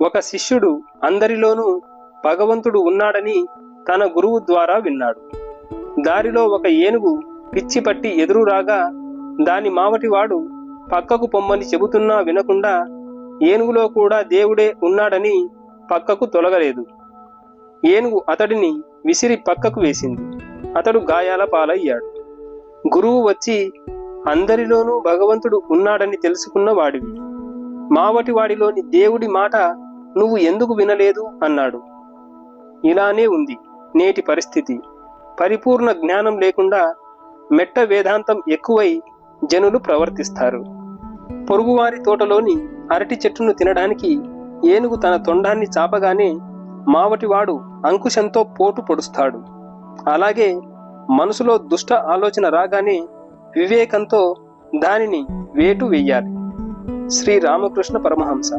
ఒక శిష్యుడు అందరిలోనూ భగవంతుడు ఉన్నాడని తన గురువు ద్వారా విన్నాడు. దారిలో ఒక ఏనుగు పిచ్చి పట్టి ఎదురు రాగా దాని మావటివాడు పక్కకు పొమ్మని చెబుతున్నా వినకుండా ఏనుగులో కూడా దేవుడే ఉన్నాడని పక్కకు తొలగలేదు. ఏనుగు అతడిని విసిరి పక్కకు వేసింది. అతడు గాయాల పాలయ్యాడు. గురువు వచ్చి, అందరిలోనూ భగవంతుడు ఉన్నాడని తెలుసుకున్న వాడివి, మావటి వాడిలోని దేవుడి మాట నువ్వు ఎందుకు వినలేదు అన్నాడు. ఇలానే ఉంది నేటి పరిస్థితి. పరిపూర్ణ జ్ఞానం లేకుండా మెట్ట వేదాంతం ఎక్కువై జనులు ప్రవర్తిస్తారు. పొరుగువారి తోటలోని అరటి చెట్టును తినడానికి ఏనుగు తన తొండాన్ని చాపగానే మావటివాడు అంకుశంతో పోటు పొడుస్తాడు. అలాగే మనసులో దుష్ట ఆలోచన రాగానే వివేకంతో దానిని వేటు వెయ్యాలి. శ్రీ రామకృష్ణ పరమహంస.